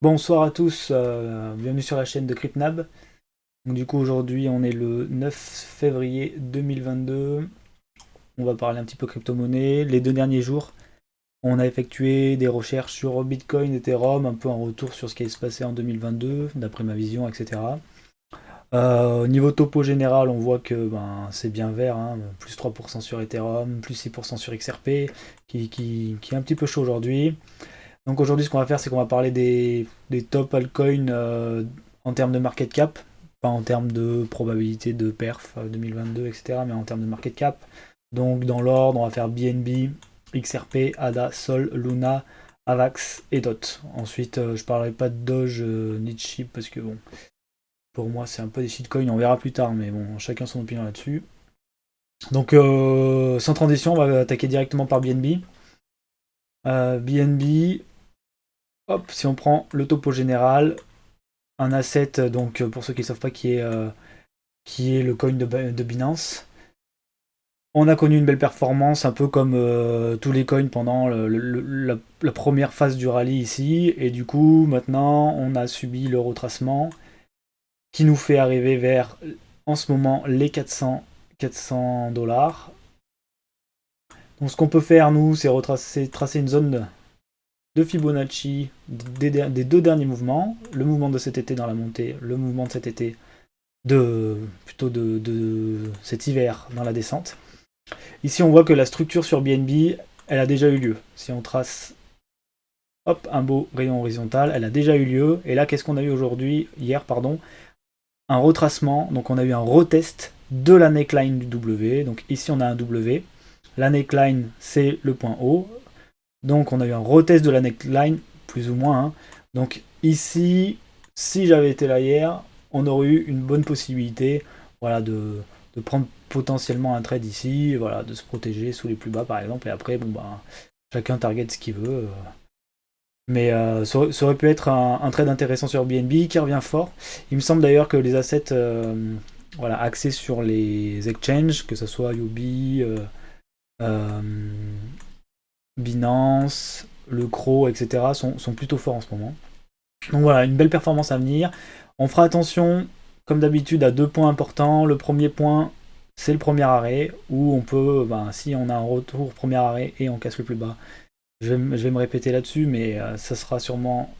Bonsoir à tous, bienvenue sur la chaîne de CryptNab. Donc, du coup aujourd'hui on est le 9 février 2022. On va parler un petit peu crypto-monnaie. Les 2 derniers jours, on a effectué des recherches sur Bitcoin, Ethereum, un peu en retour sur ce qui se passé en 2022, d'après ma vision, etc. Au niveau topo général, on voit que c'est bien vert, hein, plus 3% sur Ethereum, plus 6% sur XRP, qui est un petit peu chaud aujourd'hui. Donc aujourd'hui, ce qu'on va faire, c'est qu'on va parler des top altcoins en termes de market cap, pas en termes de probabilité de perf 2022, etc., mais en termes de market cap. Donc dans l'ordre, on va faire BNB, XRP, ADA, Sol, Luna, Avax et DOT. Ensuite, je parlerai pas de Doge ni de SHIB parce que bon, pour moi, c'est un peu des shitcoins, on verra plus tard, mais bon, chacun son opinion là-dessus. Donc sans transition, on va attaquer directement par BNB. BNB, hop, si on prend le topo général, un asset, donc pour ceux qui ne savent pas qui est le coin de Binance. On a connu une belle performance, un peu comme tous les coins pendant la première phase du rallye ici, et du coup maintenant on a subi le retracement qui nous fait arriver vers en ce moment les 400 dollars. Donc ce qu'on peut faire nous, c'est tracer une zone de Fibonacci des 2 derniers mouvements, le mouvement de cet été dans la montée, le mouvement de cet été plutôt de cet hiver dans la descente. Ici, on voit que la structure sur BNB, elle a déjà eu lieu. Si on trace, hop, un beau rayon horizontal, elle a déjà eu lieu. Et là, qu'est-ce qu'on a eu hier, pardon, un retracement. Donc, on a eu un retest de la neckline du W. Donc, ici, on a un W. La neckline, c'est le point haut. Donc, on a eu un retest de la neckline, plus ou moins, hein. Donc, ici, si j'avais été là hier, on aurait eu une bonne possibilité, voilà, de prendre potentiellement un trade ici, voilà, de se protéger sous les plus bas par exemple, et après, bon bah, chacun target ce qu'il veut. Mais ça aurait pu être un trade intéressant sur BNB qui revient fort. Il me semble d'ailleurs que les assets voilà, axés sur les exchanges, que ce soit Yubi, euh, Binance, le Crow, etc., sont plutôt forts en ce moment. Donc voilà, une belle performance à venir. On fera attention, comme d'habitude, à 2 points importants. Le premier point, c'est le premier arrêt, où on peut, si on a un retour premier arrêt et on casse le plus bas, je vais me répéter là-dessus, mais ça sera sûrement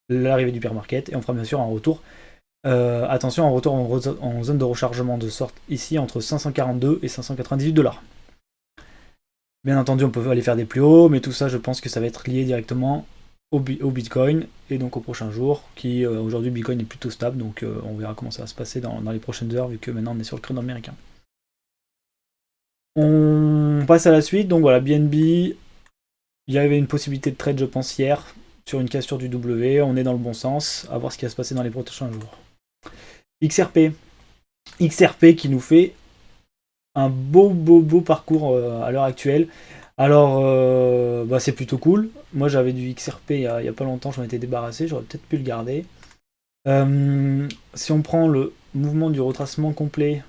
l'arrivée du bear market, et on fera bien sûr un retour. Attention, un retour en zone de rechargement de sorte ici entre 542 et 598 dollars. Bien entendu, on peut aller faire des plus hauts, mais tout ça, je pense que ça va être lié directement au Bitcoin et donc aux prochains jours. Qui aujourd'hui, Bitcoin est plutôt stable, donc on verra comment ça va se passer dans les prochaines heures, vu que maintenant on est sur le créneau américain. On passe à la suite, donc voilà, BNB, il y avait une possibilité de trade, je pense, hier, sur une cassure du W. On est dans le bon sens, à voir ce qui va se passer dans les prochains jours. XRP. XRP qui nous fait un beau parcours à l'heure actuelle. Alors, c'est plutôt cool. Moi, j'avais du XRP il y a pas longtemps, j'en étais débarrassé, j'aurais peut-être pu le garder. Si on prend le mouvement du retracement complet,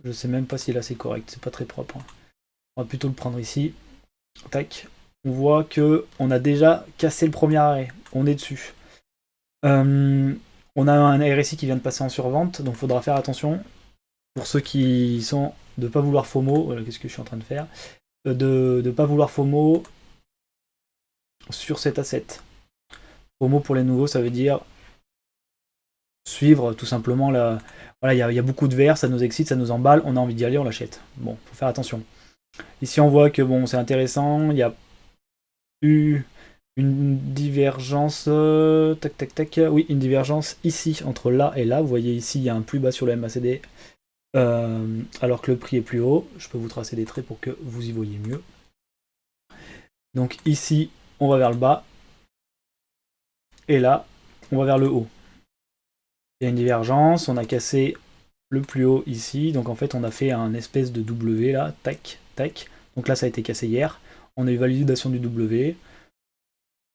je sais même pas si là c'est correct, c'est pas très propre, hein. On va plutôt le prendre ici. Tac. On voit que on a déjà cassé le premier arrêt. On est dessus. Euh, on a un RSI qui vient de passer en survente, donc il faudra faire attention. Pour ceux qui sont de pas vouloir FOMO, voilà, qu'est-ce que je suis en train de faire, de ne pas vouloir FOMO sur cet asset. FOMO pour les nouveaux, ça veut dire suivre tout simplement la. Voilà, il y a beaucoup de verre, ça nous excite, ça nous emballe, on a envie d'y aller, on l'achète. Bon, faut faire attention. Ici, on voit que bon, c'est intéressant, il y a eu une divergence. Tac, tac, tac. Oui, une divergence ici, entre là et là. Vous voyez ici, il y a un plus bas sur le MACD, alors que le prix est plus haut. Je peux vous tracer des traits pour que vous y voyez mieux. Donc ici, on va vers le bas, et là, on va vers le haut. Il y a une divergence, on a cassé le plus haut ici, donc en fait on a fait un espèce de W là, tac, tac. Donc là ça a été cassé hier, on a eu validation du W.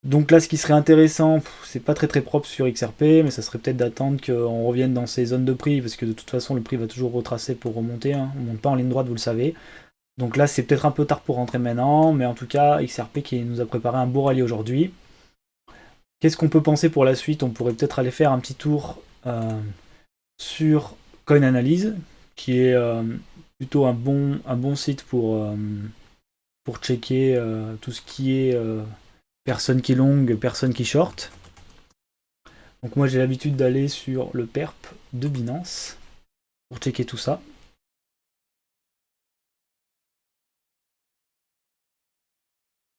Donc là ce qui serait intéressant, c'est pas très propre sur XRP, mais ça serait peut-être d'attendre qu'on revienne dans ces zones de prix, parce que de toute façon le prix va toujours retracer pour remonter, hein. On monte pas en ligne droite, vous le savez. Donc là c'est peut-être un peu tard pour rentrer maintenant, mais en tout cas XRP qui nous a préparé un beau rallye aujourd'hui. Qu'est-ce qu'on peut penser pour la suite? On pourrait peut-être aller faire un petit tour sur Coin Analyse, qui est plutôt un bon site pour checker tout ce qui est personne qui long, personne qui short. Donc moi j'ai l'habitude d'aller sur le perp de Binance pour checker tout ça.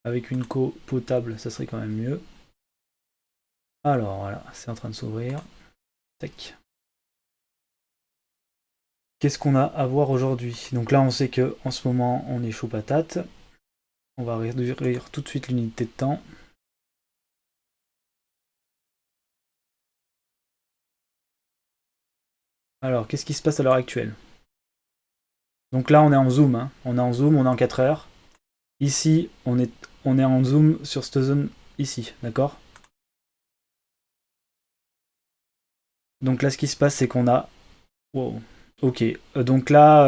Avec une co potable, ça serait quand même mieux. Alors voilà, c'est en train de s'ouvrir. Tac. Qu'est-ce qu'on a à voir aujourd'hui? Donc là on sait que en ce moment on est chaud patate. On va réduire tout de suite l'unité de temps. Alors, qu'est-ce qui se passe à l'heure actuelle? Donc là, on est en zoom. Hein. On est en zoom, on est en 4 heures. Ici, on est en zoom sur cette zone ici, d'accord? Donc là, ce qui se passe, c'est qu'on a... Wow. Ok, donc là,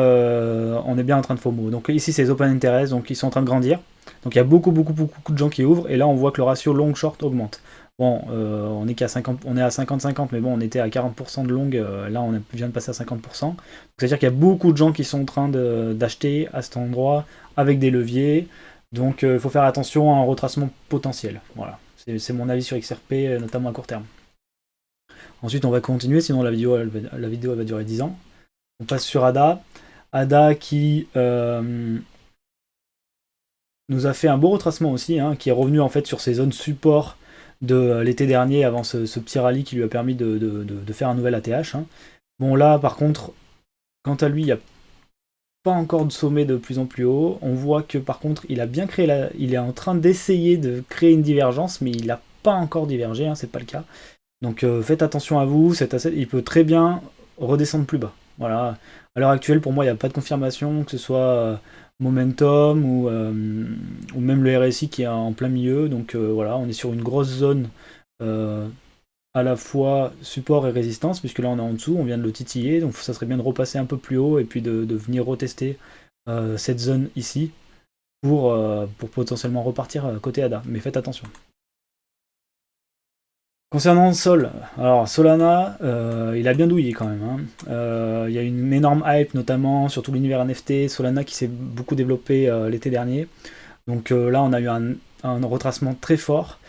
on est bien en train de FOMO. Donc ici, c'est les open interest, donc ils sont en train de grandir. Donc il y a beaucoup de gens qui ouvrent, et là, on voit que le ratio long-short augmente. Bon, on est à 50-50, mais bon, on était à 40% de long, là, on vient de passer à 50%. C'est-à-dire qu'il y a beaucoup de gens qui sont en train d'acheter à cet endroit avec des leviers. Donc il faut faire attention à un retracement potentiel. Voilà, c'est mon avis sur XRP, notamment à court terme. Ensuite, on va continuer, sinon la vidéo elle va durer 10 ans. On passe sur ADA. ADA qui nous a fait un beau retracement aussi, hein, qui est revenu en fait sur ses zones support de l'été dernier avant ce petit rallye qui lui a permis de faire un nouvel ATH. Hein. Bon là par contre, quant à lui, il n'y a pas encore de sommet de plus en plus haut. On voit que par contre, il a bien créé il est en train d'essayer de créer une divergence, mais il n'a pas encore divergé, hein, c'est pas le cas. Donc faites attention à vous, cet asset, il peut très bien redescendre plus bas. Voilà. À l'heure actuelle, pour moi, il n'y a pas de confirmation, que ce soit Momentum ou même le RSI qui est en plein milieu. Donc voilà, on est sur une grosse zone à la fois support et résistance, puisque là on est en dessous, on vient de le titiller, donc ça serait bien de repasser un peu plus haut et puis de venir retester cette zone ici pour potentiellement repartir côté ADA. Mais faites attention. Concernant Sol, alors Solana, il a bien douillé quand même. Hein. Il y a une énorme hype, notamment sur tout l'univers NFT, Solana qui s'est beaucoup développé l'été dernier. Donc là, on a eu un retracement très fort.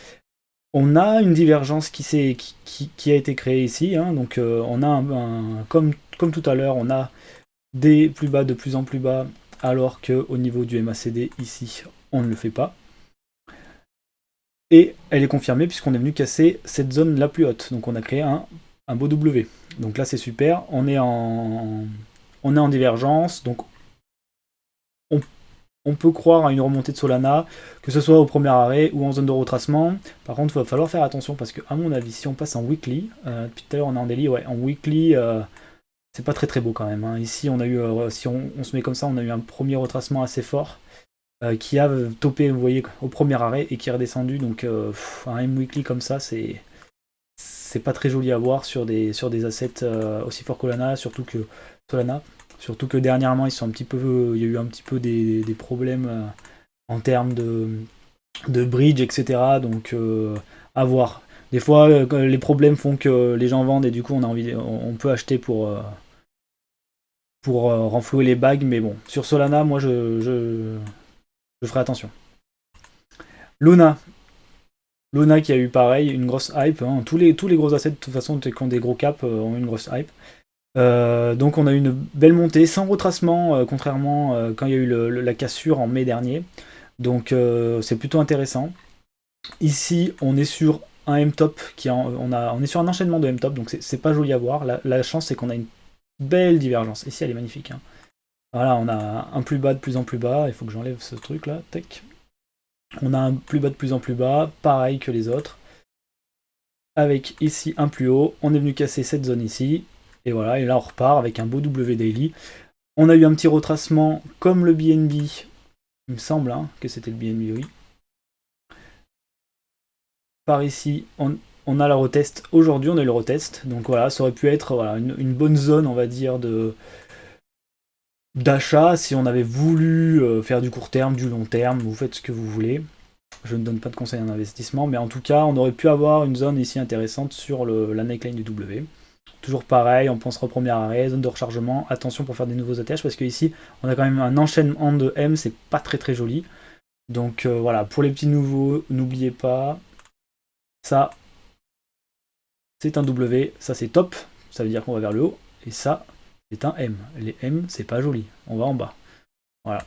On a une divergence qui a été créée ici. Hein. Donc on a comme tout à l'heure, on a des plus bas de plus en plus bas, alors qu'au niveau du MACD ici, on ne le fait pas. Et elle est confirmée puisqu'on est venu casser cette zone la plus haute. Donc on a créé un beau W. Donc là c'est super. On est en divergence. Donc on peut croire à une remontée de Solana, que ce soit au premier arrêt ou en zone de retracement. Par contre, il va falloir faire attention parce que, à mon avis, si on passe en weekly, depuis tout à l'heure on est en daily, ouais, en weekly, c'est pas très très beau quand même. Hein. Ici, on a eu, si on se met comme ça, on a eu un premier retracement assez fort. Qui a topé, vous voyez, au premier arrêt et qui est redescendu. Donc un M-Weekly comme ça, c'est pas très joli à voir sur des assets aussi forts que Solana. Surtout que dernièrement, il y a eu un petit peu des problèmes en termes de bridge, etc. Donc à voir. Des fois, les problèmes font que les gens vendent et du coup, on peut acheter pour renflouer les bagues. Mais bon, sur Solana, moi, je ferai attention. Luna. Luna qui a eu pareil, une grosse hype. Hein. Tous les gros assets, de toute façon, qui ont des gros caps, ont eu une grosse hype. Donc on a eu une belle montée, sans retracement, contrairement quand il y a eu la cassure en mai dernier. Donc c'est plutôt intéressant. Ici, on est sur un M-top, on est sur un enchaînement de M-top, donc c'est pas joli à voir. La chance, c'est qu'on a une belle divergence. Ici, elle est magnifique. Hein. Voilà, on a un plus bas de plus en plus bas. Il faut que j'enlève ce truc là. Tac. On a un plus bas de plus en plus bas, pareil que les autres. Avec ici un plus haut, on est venu casser cette zone ici. Et voilà, et là on repart avec un beau W daily. On a eu un petit retracement comme le BNB. Il me semble hein, que c'était le BNB, oui. Par ici, on a la retest. Aujourd'hui, on a eu le retest. Donc voilà, ça aurait pu être voilà, une bonne zone, on va dire, d'achat si on avait voulu faire du court terme, du long terme. Vous faites ce que vous voulez. Je ne donne pas de conseils en investissement, mais en tout cas, on aurait pu avoir une zone ici intéressante sur la neckline du W. Toujours pareil, on pensera au premier arrêt, zone de rechargement. Attention pour faire des nouveaux attaches, parce qu'ici, on a quand même un enchaînement de M, c'est pas très très joli. Donc voilà, pour les petits nouveaux, n'oubliez pas, ça, c'est un W, ça c'est top, ça veut dire qu'on va vers le haut, et ça, c'est un M. Les M, c'est pas joli, on va en bas. Voilà.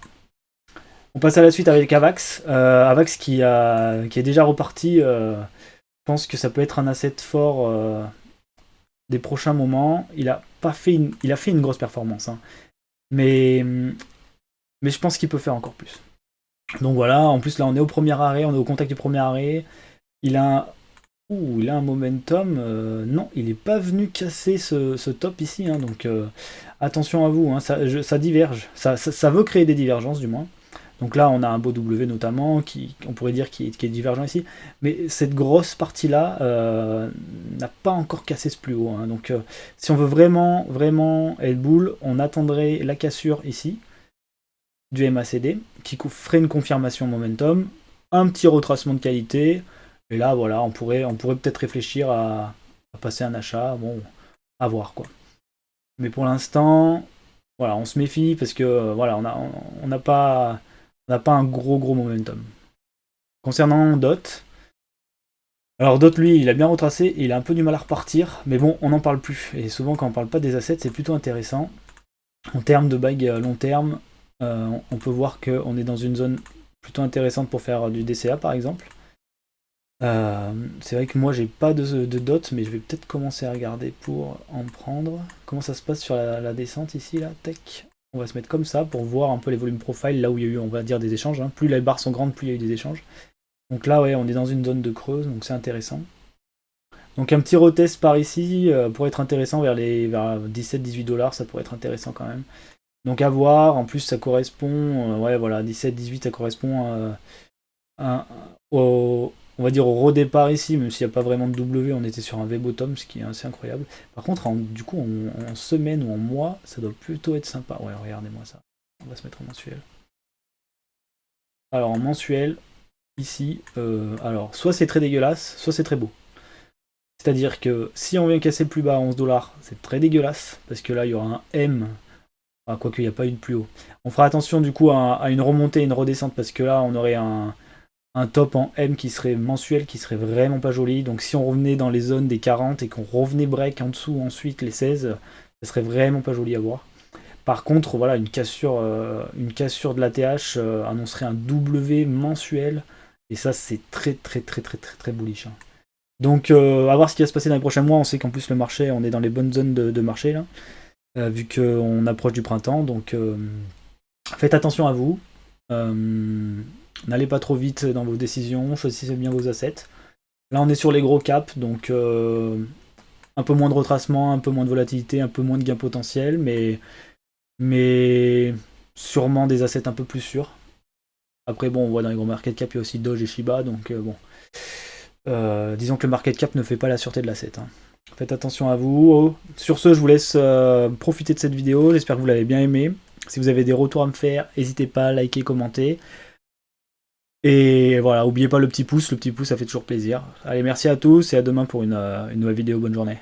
On passe à la suite avec Avax. Avax qui est déjà reparti. Je pense que ça peut être un asset fort des prochains moments. Il a fait une grosse performance, hein. mais je pense qu'il peut faire encore plus. Donc voilà, en plus là on est au premier arrêt, on est au contact du premier arrêt. Il a un momentum. Non, il n'est pas venu casser ce top ici, hein, donc attention à vous, hein, ça diverge. Ça veut créer des divergences du moins. Donc là, on a un beau W notamment, on pourrait dire qui est divergent ici. Mais cette grosse partie-là n'a pas encore cassé ce plus haut, hein. Donc si on veut vraiment, vraiment être boule, on attendrait la cassure ici, du MACD, qui ferait une confirmation momentum, un petit retracement de qualité, et là, voilà, on pourrait peut-être réfléchir à passer un achat, bon, à voir, quoi. Mais pour l'instant, voilà, on se méfie, parce que, voilà, on n'a pas un gros momentum. Concernant Dot, alors Dot lui il a bien retracé et il a un peu du mal à repartir, mais bon on n'en parle plus. Et souvent quand on parle pas des assets c'est plutôt intéressant. En termes de bague long terme, on peut voir qu'on est dans une zone plutôt intéressante pour faire du DCA par exemple. C'est vrai que moi j'ai pas de Dot, mais je vais peut-être commencer à regarder pour en prendre. Comment ça se passe sur la descente ici là, tech. On va se mettre comme ça pour voir un peu les volumes profile, là où il y a eu, on va dire, des échanges, hein. Plus les barres sont grandes, plus il y a eu des échanges. Donc là, ouais, on est dans une zone de creuse, donc c'est intéressant. Donc un petit retest par ici pourrait être intéressant vers 17-18 $, ça pourrait être intéressant quand même. Donc à voir, en plus ça correspond, ouais voilà, 17-18 ça correspond on va dire au redépart ici, même s'il n'y a pas vraiment de W, on était sur un V-bottom, ce qui est assez incroyable. Par contre, du coup, en semaine ou en mois, ça doit plutôt être sympa. Ouais, regardez-moi ça. On va se mettre en mensuel. Alors, en mensuel, ici, alors, soit c'est très dégueulasse, soit c'est très beau. C'est-à-dire que si on vient casser le plus bas à 11 $, c'est très dégueulasse, parce que là, il y aura un M, quoique il n'y a pas eu de plus haut. On fera attention du coup à une remontée et une redescente, parce que là, on aurait un top en M qui serait mensuel, qui serait vraiment pas joli. Donc si on revenait dans les zones des 40 et qu'on revenait break en dessous ensuite les 16, ça serait vraiment pas joli à voir. Par contre, voilà, une cassure de l'ATH annoncerait un W mensuel, et ça c'est très bullish, hein. Donc à voir ce qui va se passer dans les prochains mois. On sait qu'en plus le marché, on est dans les bonnes zones de marché là, vu qu'on approche du printemps. Donc faites attention à vous. N'allez pas trop vite dans vos décisions, choisissez bien vos assets. Là on est sur les gros caps, donc un peu moins de retracement, un peu moins de volatilité, un peu moins de gain potentiel, mais sûrement des assets un peu plus sûrs. Après bon, on voit dans les gros market cap, il y a aussi Doge et Shiba, donc bon. Disons que le market cap ne fait pas la sûreté de l'asset, hein. Faites attention à vous. Sur ce, je vous laisse profiter de cette vidéo, j'espère que vous l'avez bien aimé. Si vous avez des retours à me faire, n'hésitez pas à liker, commenter. Et voilà, n'oubliez pas le petit pouce ça fait toujours plaisir. Allez, merci à tous et à demain pour une nouvelle vidéo, bonne journée.